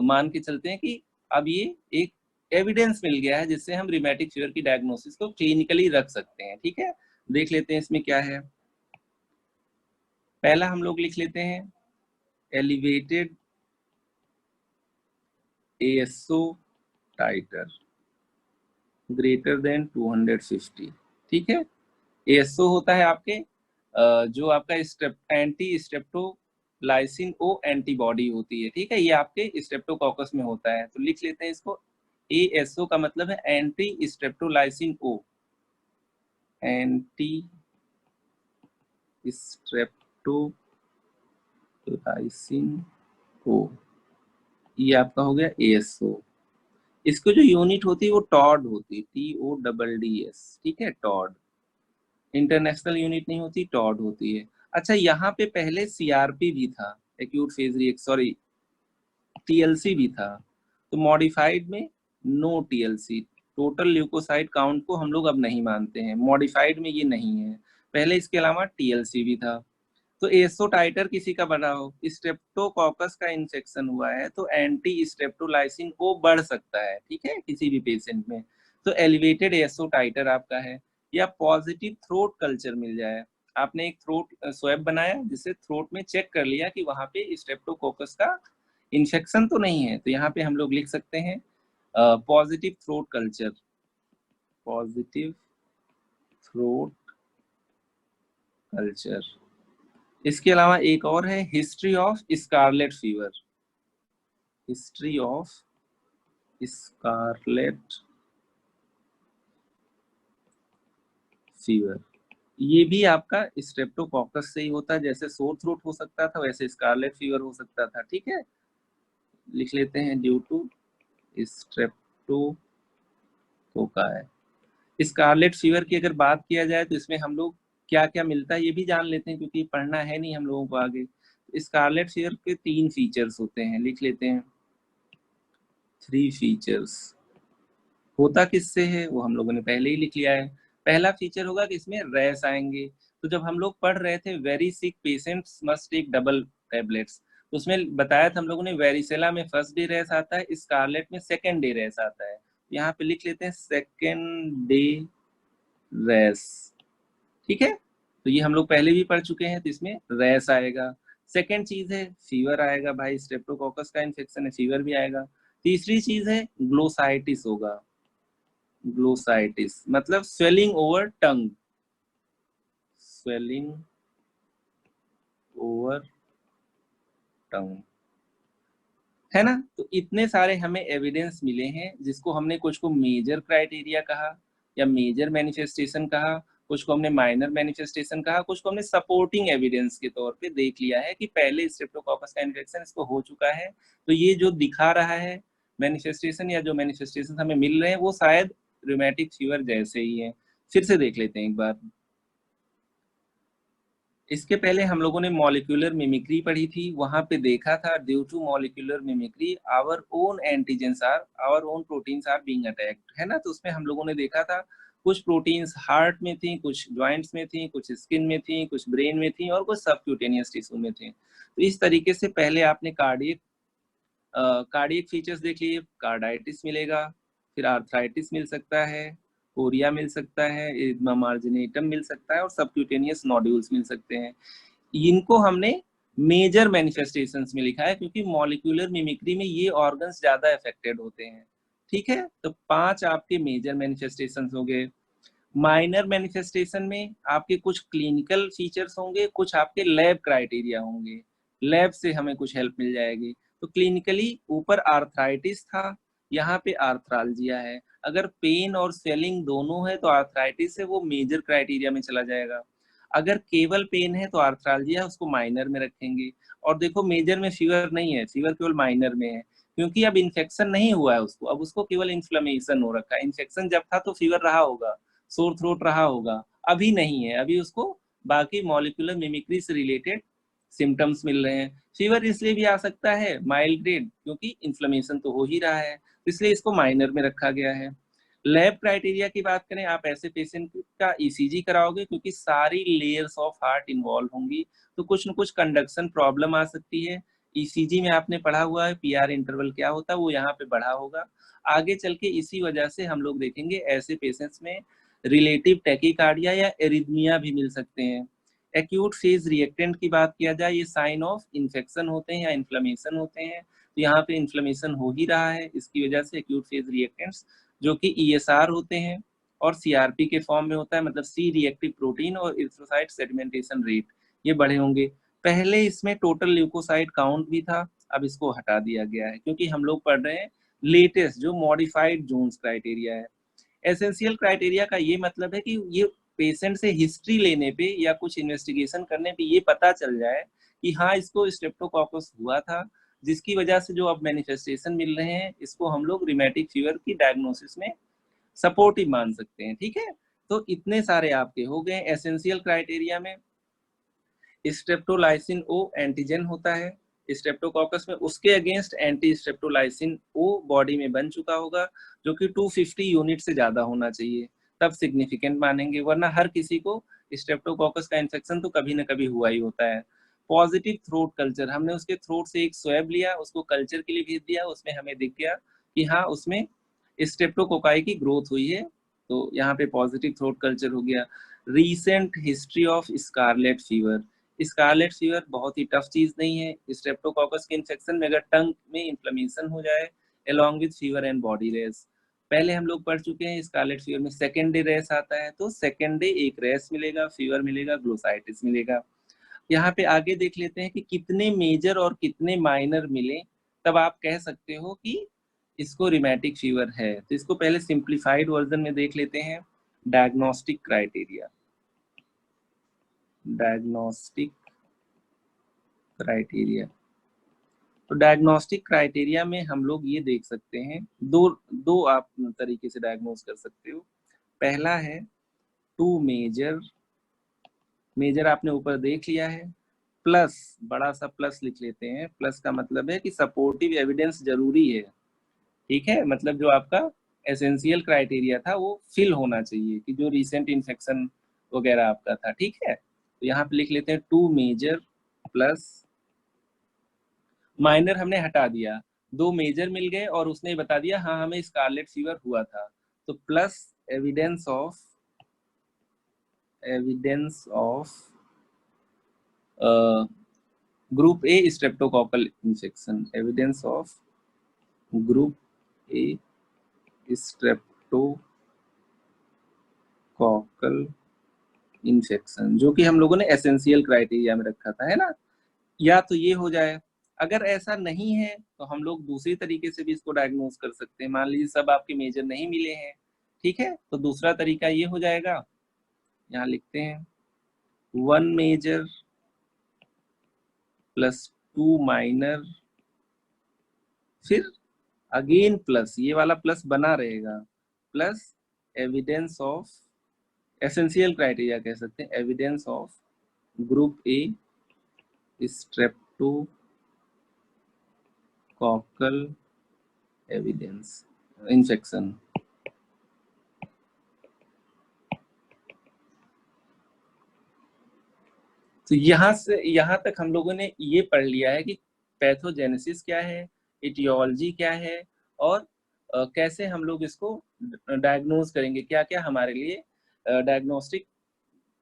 मान के चलते हैं कि अब ये एक एविडेंस मिल गया है जिससे हम रिमेटिक फीवर की डायग्नोसिस को क्लिनिकली रख सकते हैं, ठीक है। देख लेते हैं इसमें क्या है। पहला हम लोग लिख लेते हैं एलिवेटेड एएसओ टाइटर ग्रेटर देन 250, ठीक है। एएसओ होता है आपके जो आपका एंटी स्ट्रेप्टोलाइसिन ओ एंटीबॉडी होती है, ठीक है, ये आपके स्ट्रेप्टोकॉकस में होता है। तो लिख लेते हैं इसको, एएसओ का मतलब है anti streptolysin O, anti streptolysin O, ये आपका हो गया एएसओ। इसको जो यूनिट होती है वो टॉड होती है, TODDS, ठीक है, टॉड, इंटरनेशनल यूनिट नहीं होती, टॉड होती है। अच्छा, यहाँ पे पहले सीआरपी भी था, acute phase reaction, sorry TLC भी था, तो मॉडिफाइड में no TLC, total leukocyte count को हम लोग अब नहीं मानते हैं, मॉडिफाइड में ये नहीं है। पहले इसके अलावा टीएलसी भी था। तो एसो टाइटर किसी का बना हो, स्ट्रेप्टोकॉकस का इन्फेक्शन हुआ है तो एंटी स्ट्रेप्टोलाइसिन को बढ़ सकता है, ठीक है, किसी भी पेशेंट में, तो एलिवेटेड एसो टाइटर आपका है। या पॉजिटिव थ्रोट कल्चर मिल जाए, आपने एक थ्रोट स्वैब बनाया जिससे थ्रोट में चेक कर लिया कि वहां पे स्ट्रेप्टोकोकस का इन्फेक्शन तो नहीं है, तो यहाँ पे हम लोग लिख सकते हैं positive throat culture, positive throat culture. इसके अलावा एक और है history of scarlet fever, history of scarlet fever, ये भी आपका स्ट्रेप्टोकॉकस से ही होता है, जैसे सोर थ्रोट हो सकता था वैसे स्कारलेट फीवर हो सकता था, ठीक है। लिख लेते हैं due to streptococci. Scarlet fever की अगर बात किया जाए तो इसमें हम लोग क्या क्या मिलता है ये भी जान लेते हैं, क्योंकि पढ़ना है नहीं हम लोगों को आगे। स्कारलेट फीवर के 3 फीचर्स होते हैं, लिख लेते हैं 3 फीचर्स। होता किससे है वो हम लोगों ने पहले ही लिख लिया है। पहला फीचर होगा कि इसमें रैश आएंगे, तो जब हम लोग पढ़ रहे थे very sick patients must take double tablets, तो उसमें बताया था हम लोगों ने वेरिसेला में फर्स्ट डे रैश आता है, स्कारलेट में सेकेंड डे रैश आता है, यहाँ पे लिख लेते हैं सेकेंड डे रैश, ठीक है। तो ये हम लोग पहले भी पढ़ चुके हैं, तो इसमें रैश आएगा। सेकेंड चीज है फीवर आएगा, भाई स्ट्रेप्टोकोकस का इन्फेक्शन है, फीवर भी आएगा। तीसरी चीज है ग्लोसाइटिस होगा, ग्लोसाइटिस मतलब स्वेलिंग ओवर टंग, स्वेलिंग ओवर टंग, है ना। तो इतने सारे हमें एविडेंस मिले हैं, जिसको हमने कुछ को मेजर क्राइटेरिया कहा या मेजर मैनिफेस्टेशन कहा, कुछ को हमने माइनर मैनिफेस्टेशन कहा, कुछ को हमने सपोर्टिंग एविडेंस के तौर पे देख लिया है कि पहले स्ट्रेप्टोकोकस का इन्फेक्शन इसको हो चुका है। तो ये जो दिखा रहा है मैनिफेस्टेशन या जो मैनिफेस्टेशन हमें मिल रहे हैं वो शायद रूमेटिक फीवर जैसे ही है। फिर से देख लेते हैं एक बार। इसके पहले हम लोगों ने मॉलिक्यूलर मिमिक्री पढ़ी थी, वहां पे देखा था due to molecular mimicry our own antigens are, our own proteins are being attacked, है ना। तो उसमें हम लोगों ने देखा था कुछ प्रोटीन्स हार्ट में थी, कुछ जॉइंट्स में थी, कुछ स्किन में थी, कुछ ब्रेन में थी और कुछ सबक्यूटेनियस टिश्यू में थी। तो इस तरीके से पहले आपने कार्डियक फीचर्स देख लिए, कार्डाइटिस मिलेगा, फिर आर्थराइटिस मिल सकता है, कोरिया मिल सकता है, इदमा मार्जिनेटम मिल सकता है और सबक्यूटेनियस नोड्यूल्स मिल सकते हैं। इनको हमने मेजर मैनिफेस्टेशंस में लिखा है क्योंकि मॉलिक्यूलर मिमिक्री में ये ऑर्गन्स ज्यादा अफेक्टेड होते हैं। ठीक है, तो 5 आपके मेजर मैनिफेस्टेशंस हो गए। माइनर मैनिफेस्टेशन में आपके कुछ क्लिनिकल फीचर्स होंगे, कुछ आपके लैब क्राइटेरिया होंगे, लैब से हमें कुछ हेल्प मिल जाएगी। तो क्लिनिकली ऊपर आर्थराइटिस था, यहाँ पे आर्थरालजिया है। अगर पेन और स्वेलिंग दोनों है तो आर्थराइटिस है, वो मेजर क्राइटेरिया में चला जाएगा। अगर केवल पेन है तो आर्थरालजिया, उसको माइनर में रखेंगे। और देखो मेजर में फीवर नहीं है, फीवर केवल माइनर में है, क्योंकि अब इन्फेक्शन नहीं हुआ है उसको, अब उसको केवल इन्फ्लेमेशन हो रखा है। इन्फेक्शन जब था तो फीवर रहा होगा, सोर थ्रोट रहा होगा, अभी नहीं है, अभी उसको बाकी मॉलिक्यूलर मिमिक्री से रिलेटेड सिम्टम्स मिल रहे हैं। फीवर इसलिए भी आ सकता है माइल्ड ग्रेड, क्योंकि इन्फ्लेमेशन तो हो ही रहा है, इसलिए इसको माइनर में रखा गया है। लैब क्राइटेरिया की बात करें, आप ऐसे पेशेंट का ईसीजी कराओगे क्योंकि सारी लेयर्स ऑफ हार्ट इन्वॉल्व होंगी, तो कुछ न कुछ कंडक्शन प्रॉब्लम आ सकती है। ईसीजी में आपने पढ़ा हुआ है पीआर इंटरवल क्या होता है, वो यहाँ पे बढ़ा होगा। आगे चल के इसी वजह से हम लोग देखेंगे ऐसे पेशेंट्स में रिलेटिव टैकीकार्डिया या एरिथमिया भी मिल सकते हैं। एक्यूट फेज रिएक्टेंट की बात किया जाए, ये साइन ऑफ इन्फेक्शन होते हैं या इन्फ्लेमेशन होते हैं, तो यहाँ पे इन्फ्लेमेशन हो ही रहा है, इसकी वजह से एक्यूट फेज रिएक्टेंट्स जो कि ईएसआर होते हैं और सीआरपी के फॉर्म में होता है, मतलब सी रिएक्टिव प्रोटीन और इरिथ्रोसाइट सेडिमेंटेशन रेट, ये बढ़े होंगे। पहले इसमें टोटल ल्यूकोसाइट काउंट भी था, अब इसको हटा दिया गया है क्योंकि हम लोग पढ़ रहे हैं लेटेस्ट जो मॉडिफाइड जोन्स क्राइटेरिया है। एसेंशियल क्राइटेरिया का ये मतलब है कि ये पेशेंट से हिस्ट्री लेने पे या कुछ इन्वेस्टिगेशन करने पे ये पता चल जाए कि हाँ इसको स्ट्रेप्टोकोकस हुआ था, जिसकी वजह से जो अब मैनिफेस्टेशन मिल रहे हैं इसको हम लोग रिमेटिक फीवर की डायग्नोसिस में सपोर्टिव मान सकते हैं। ठीक है, तो इतने सारे आपके हो गए एसेंशियल क्राइटेरिया में। स्ट्रेप्टोलाइसिन ओ एंटीजन होता है स्ट्रेप्टोकोकस में, उसके against anti streptolysin O body में बन चुका होगा, जो कि 250 यूनिट से ज्यादा होना चाहिए, तब सिग्निफिकेंट मानेंगे, वरना हर किसी को स्ट्रेप्टोकोकस का इन्फेक्शन तो कभी ना कभी हुआ ही होता है। पॉजिटिव थ्रोट कल्चर, हमने उसके थ्रोट से एक स्वैब लिया, उसको कल्चर के लिए भेज दिया, उसमें हमें दिख गया कि हाँ उसमें स्ट्रेप्टोकोकाई की ग्रोथ हुई है, तो यहाँ पे पॉजिटिव थ्रोट कल्चर हो गया। Recent history of scarlet fever, scarlet fever बहुत ही टफ चीज नहीं है। स्ट्रेप्टोकोकस के इन्फेक्शन में अगर टंग में इन्फ्लेमेशन हो जाए along with fever and body rash, पहले हम लोग पढ़ चुके हैं स्कारलेट फीवर में सेकेंड डे रेस आता है, तो सेकेंड डे एक रेस मिलेगा, फीवर मिलेगा, ग्लोसाइटिस मिलेगा। यहाँ पे आगे देख लेते हैं कि कितने मेजर और कितने माइनर मिले, तब आप कह सकते हो कि इसको रिमेटिक फीवर है। तो इसको पहले सिंप्लीफाइड वर्जन में देख लेते हैं। डायग्नोस्टिक क्राइटेरिया, डायग्नोस्टिक क्राइटेरिया, तो डायग्नोस्टिक क्राइटेरिया में हम लोग ये देख सकते हैं, दो दो आप तरीके से डायग्नोस कर सकते हो। पहला है टू मेजर, मेजर आपने ऊपर देख लिया है, प्लस बड़ा सा प्लस लिख लेते हैं, प्लस का मतलब है कि सपोर्टिव एविडेंस जरूरी है। ठीक है, मतलब जो आपका एसेंशियल क्राइटेरिया था वो फिल होना चाहिए कि जो रिसेंट इन्फेक्शन वगैरह आपका था। ठीक है, तो यहाँ पे लिख लेते हैं टू मेजर प्लस, माइनर हमने हटा दिया, दो मेजर मिल गए और उसने बता दिया हाँ हमें स्कारलेट फीवर हुआ था, तो plus evidence of, evidence of group A streptococcal infection, evidence of group A streptococcal cockle infection, जो कि हम लोगों ने एसेंशियल क्राइटेरिया में रखा था, है ना। या तो ये हो जाए, अगर ऐसा नहीं है तो हम लोग दूसरी तरीके से भी इसको डायग्नोज कर सकते हैं। मान लीजिए सब आपके मेजर नहीं मिले हैं, ठीक है, तो दूसरा तरीका ये हो जाएगा, यहाँ लिखते हैं 1 मेजर प्लस 2 माइनर, फिर अगेन प्लस, ये वाला प्लस बना रहेगा, plus evidence of, essential criteria कह सकते हैं, evidence of group A streptococcal evidence infection. तो यहाँ से यहाँ तक हम लोगों ने ये पढ़ लिया है कि पैथोजेनेसिस क्या है, इटियोलॉजी क्या है, और कैसे हम लोग इसको डायग्नोज करेंगे, क्या क्या हमारे लिए डायग्नोस्टिक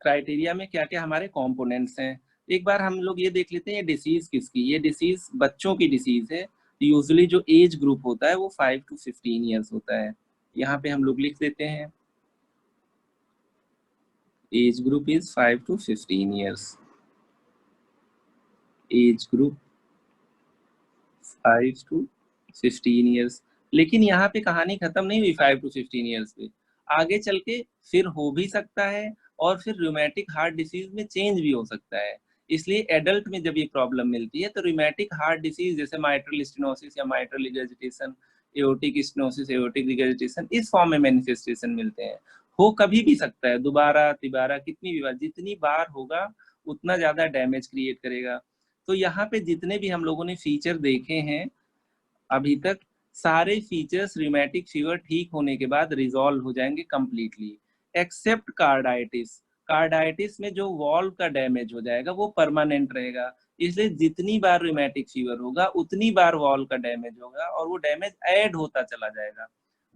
क्राइटेरिया में क्या क्या हमारे कंपोनेंट्स हैं। एक बार हम लोग ये देख लेते हैं ये डिसीज किसकी, ये डिसीज बच्चों की डिसीज है। यूजुअली जो एज ग्रुप होता है वो 5 to 15 ईयर्स होता है। यहाँ पे हम लोग लिख देते हैं age group is 5 to 15 years, age group 5 to 15 years. लेकिन यहाँ पे कहानी खत्म नहीं हुई 5 to 15 ईयर्स पे, आगे चल के फिर हो भी सकता है, और फिर रूमेटिक हार्ट डिसीज में चेंज भी हो सकता है। इसलिए एडल्ट में जब ये प्रॉब्लम मिलती है तो रूमेटिक हार्ट डिसीज जैसे माइट्रल स्टेनोसिस या mitral regurgitation, aortic stenosis, aortic regurgitation, इस फॉर्म में मैनिफेस्टेशन मिलते हैं। हो कभी भी सकता है, दोबारा तिबारा, कितनी भी बार, जितनी बार होगा उतना ज्यादा डैमेज क्रिएट करेगा। तो यहाँ पे जितने भी हम लोगों ने फीचर देखे हैं अभी तक, सारे फीचर्स रिमेटिक फीवर ठीक होने के बाद रिजॉल्व हो जाएंगे कंप्लीटली, एक्सेप्ट कार्डाइटिस। कार्डाइटिस में जो वॉल्व का डैमेज हो जाएगा वो परमानेंट रहेगा, इसलिए जितनी बार रिमेटिक फीवर होगा उतनी बार वॉल्व का डैमेज होगा और वो डैमेज ऐड होता चला जाएगा।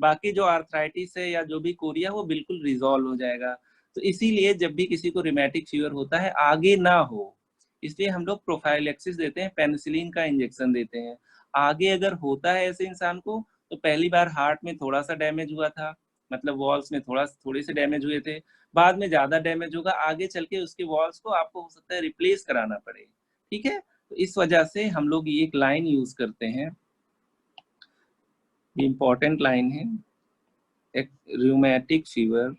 बाकी जो आर्थराइटिस है या जो भी कोरिया वो बिल्कुल रिजॉल्व हो जाएगा। तो इसीलिए जब भी किसी को रिमेटिक फीवर होता है आगे ना हो, इसलिए हम लोग प्रोफाइलैक्सिस देते हैं, पेनिसिलिन का इंजेक्शन देते हैं। आगे अगर होता है ऐसे इंसान को, तो पहली बार हार्ट में थोड़ा सा डैमेज हुआ था, मतलब वॉल्स में थोड़े से डैमेज हुए थे, बाद में ज्यादा डैमेज होगा, आगे चल के उसके वॉल्स को आपको हो सकता है रिप्लेस कराना पड़े, ठीक है। तो इस वजह से हम लोग ये एक लाइन यूज करते हैं, ये इंपॉर्टेंट लाइन है, एक rheumatic fever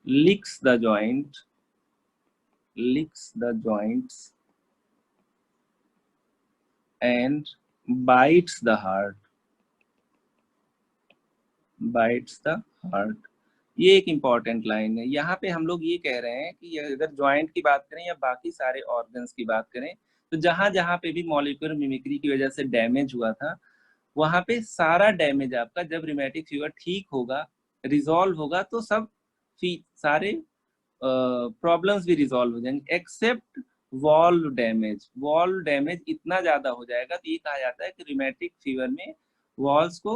licks the joints and bites the heart, ये एक इम्पॉर्टेंट लाइन है। यहाँ पे हम लोग ये कह रहे हैं कि अगर जॉइंट की बात करें या बाकी सारे ऑर्गन्स की बात करें, तो जहां जहां पे भी मॉलिक्यूलर मिमिक्री की वजह से डैमेज हुआ था, वहां पे सारा डैमेज आपका जब रिमेटिक फीवर ठीक होगा, रिजॉल्व होगा, तो सब सारे प्रॉब्लम्स भी रिजॉल्व हो जाएंगे, एक्सेप्ट वॉल्व डैमेज इतना ज्यादा हो जाएगा, तो ये कहा जाता है कि रिमेटिक फीवर में वॉल्स को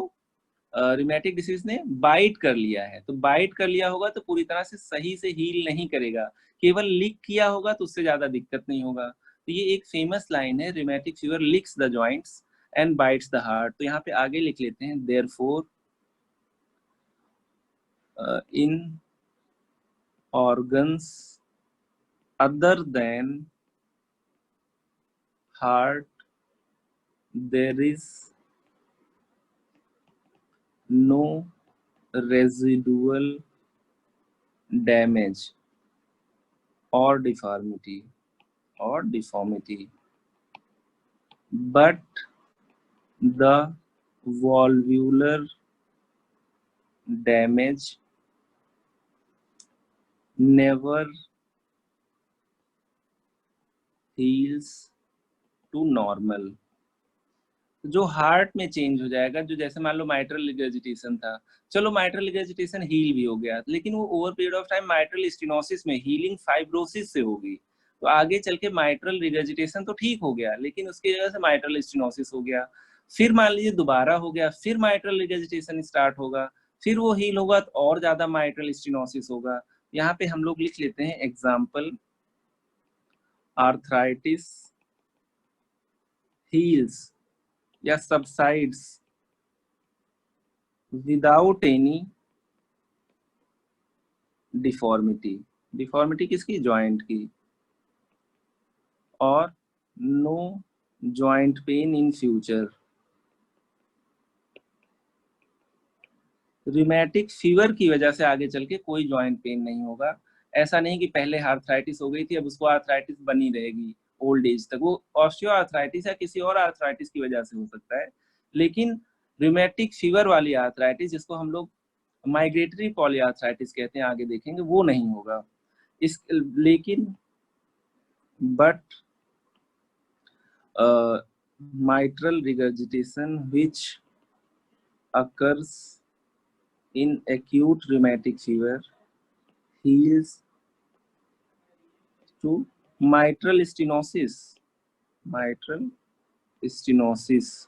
रिमेटिक डिसीज ने बाइट कर लिया है। तो बाइट कर लिया होगा तो पूरी तरह से सही से हील नहीं करेगा, केवल लीक किया होगा तो उससे ज्यादा दिक्कत नहीं होगा। तो ये एक फेमस लाइन है, rheumatic fever licks the joints and bytes the heart. तो यहाँ पे आगे लिख लेते हैं, therefore in organs other than heart there is no residual damage or deformity but the valvular damage never heals to normal। जो heart में change हो जाएगा, जो जैसे मान लो माइट्रल रिगर्जिटेशन था, चलो माइट्रल रिगर्जिटेशन हील भी हो गया, लेकिन वो over period of time mitral stenosis में हीलिंग फाइब्रोसिस से होगी, तो आगे चल के माइट्रल रिगर्जिटेशन तो ठीक हो गया, लेकिन उसकी वजह से माइट्रल स्टेनोसिस हो गया, फिर मान लीजिए दोबारा हो गया, फिर माइट्रल रिगर्जिटेशन स्टार्ट होगा, फिर वो हील होगा तो और ज्यादा माइट्रल स्टेनोसिस होगा। यहाँ पे हम लोग लिख लेते हैं एग्जाम्पल, आर्थराइटिस हील्स या subsides without any deformity, deformity किसकी, जॉइंट की, और no joint pain in future. Rheumatic fever की वजह से आगे चल के कोई जॉइंट पेन नहीं होगा। ऐसा नहीं कि पहले आर्थराइटिस हो गई थी अब उसको आर्थराइटिस बनी रहेगी ओल्ड एज तक, वो ऑस्टियो आर्थराइटिस या किसी और आर्थराइटिस की वजह से हो सकता है, लेकिन रिमेटिक फीवर वाली आर्थराइटिस, जिसको हम लोग माइग्रेटरी पॉलीआर्थराइटिस कहते हैं, आगे देखेंगे, वो नहीं होगा। इस लेकिन but mitral regurgitation which occurs in acute rheumatic fever heals to mitral stenosis, mitral stenosis.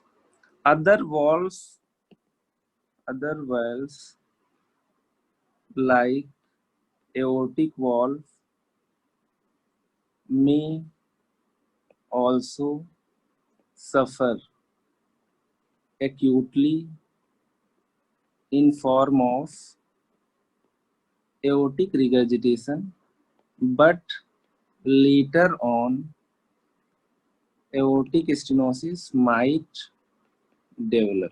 Other valves like aortic valve may also suffer acutely in form of aortic regurgitation, but later on aortic stenosis might develop,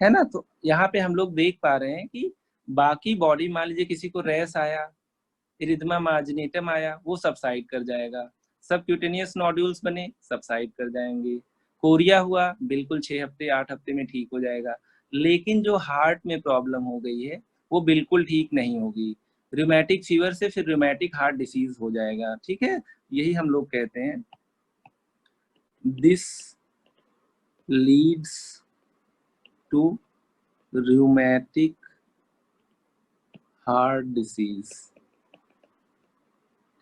है ना। तो यहाँ पे हम लोग देख पा रहे हैं कि बाकी बॉडी, मान लीजिए किसी को रैश आया, इरिथमा मार्जिनेटम आया, वो सबसाइड कर जाएगा, सबक्यूटेनियस नोड्यूल्स बने, सबसाइड कर जाएंगे, कोरिया हुआ, बिल्कुल 6 हफ्ते 8 हफ्ते में ठीक हो जाएगा। लेकिन जो हार्ट में प्रॉब्लम हो गई है वो बिल्कुल ठीक नहीं होगी, रूमेटिक फीवर से फिर रूमेटिक हार्ट डिसीज हो जाएगा, ठीक है। यही हम लोग कहते हैं this leads to rheumatic heart disease,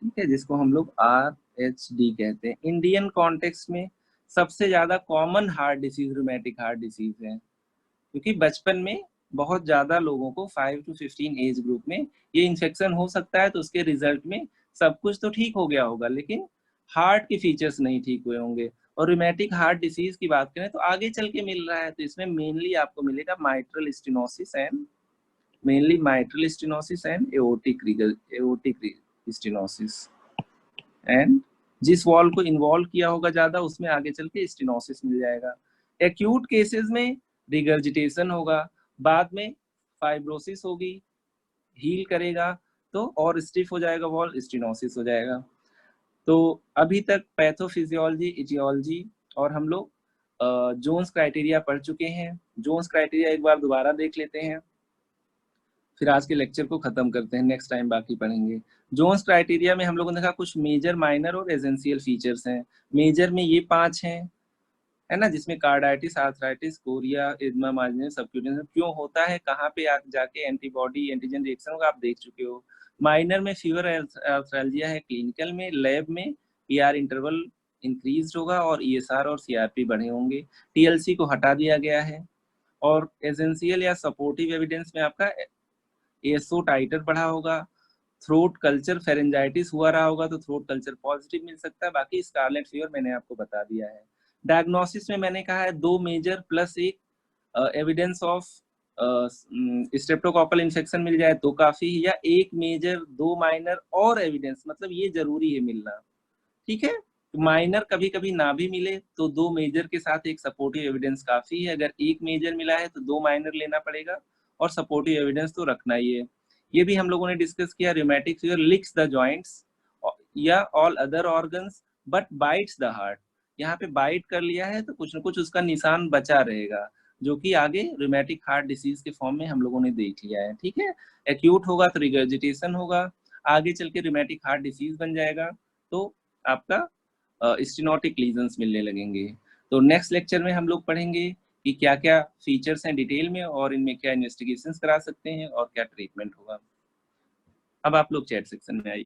ठीक है, जिसको हम लोग RHD कहते हैं। इंडियन कॉन्टेक्स्ट में सबसे ज्यादा common heart disease rheumatic heart disease है, क्योंकि बचपन में बहुत ज्यादा लोगों को 5 to 15 एज ग्रुप में ये इन्फेक्शन हो सकता है, तो उसके रिजल्ट में सब कुछ तो ठीक हो गया होगा लेकिन हार्ट के फीचर्स नहीं ठीक हुए होंगे। और रूमेटिक हार्ट डिसीज की बात करें तो आगे चल के मिल रहा है, तो इसमें मेनली आपको मिलेगा mitral stenosis and aortic stenosis, and जिस वॉल को इन्वॉल्व किया होगा ज्यादा उसमें आगे चल के स्टेनोसिस मिल जाएगा। एक्यूट केसेस में रिगर्जिटेशन होगा, बाद में फाइब्रोसिस होगी, हील करेगा तो और स्टिफ हो जाएगा वॉल, स्टेनोसिस हो जाएगा। तो अभी तक पैथोफिजियोलॉजी, इटियोलॉजी और हम लोग जोन्स क्राइटेरिया पढ़ चुके हैं। जोन्स क्राइटेरिया एक बार दोबारा देख लेते हैं, फिर आज के लेक्चर को खत्म करते हैं, नेक्स्ट टाइम बाकी पढ़ेंगे। जोन्स क्राइटेरिया में हम लोगों ने देखा कुछ मेजर, माइनर और एसेंशियल फीचर्स हैं। मेजर में ये 5 हैं, है ना, जिसमें carditis, arthritis, chorea, erythema marginal, subcutaneous क्यों होता है, कहाँ पे आप जाके एंटीबॉडी एंटीजन रिएक्शन होगा, आप देख चुके हो। माइनर में फीवर आर्थराल्जिया है, क्लिनिकल में लैब में पीआर इंटरवल इंक्रीज होगा और ईएसआर और सीआरपी बढ़े होंगे, टीएलसी को हटा दिया गया है। और एसेंशियल या सपोर्टिव एविडेंस में आपका एसओ टाइटर बढ़ा होगा, थ्रोट कल्चर फेरेंजाइटिस हुआ रहा होगा तो थ्रोट कल्चर पॉजिटिव मिल सकता है, बाकी स्कारलेट फीवर मैंने आपको बता दिया है। डायग्नोसिस में मैंने कहा है 2 मेजर प्लस एक एविडेंस ऑफ स्ट्रेप्टोकोकल इन्फेक्शन मिल जाए तो काफी, या 1 मेजर 2 माइनर और एविडेंस, मतलब ये जरूरी है मिलना, ठीक है। माइनर कभी कभी ना भी मिले तो 2 मेजर के साथ एक सपोर्टिव एविडेंस काफी है, अगर 1 मेजर मिला है तो 2 माइनर लेना पड़ेगा और सपोर्टिव एविडेंस तो रखना ही है। ये भी हम लोगों ने डिस्कस किया, rheumatic fever licks the joints या all other organs but bites the heart, यहाँ पे बाइट कर लिया है तो कुछ न कुछ उसका निशान बचा रहेगा, जो कि आगे रूमेटिक हार्ट डिसीज के फॉर्म में हम लोगों ने देख लिया है, ठीक है। एक्यूट होगा तो रिगर्जिटेशन होगा, आगे चल के रूमेटिक हार्ट डिसीज बन जाएगा तो आपका स्टेनोटिक लीजन्स मिलने लगेंगे। तो नेक्स्ट लेक्चर में हम लोग पढ़ेंगे कि क्या क्या फीचर्स हैं डिटेल में और इनमें क्या इन्वेस्टिगेशंस करा सकते हैं और क्या ट्रीटमेंट होगा। अब आप लोग चैट सेक्शन में आइए।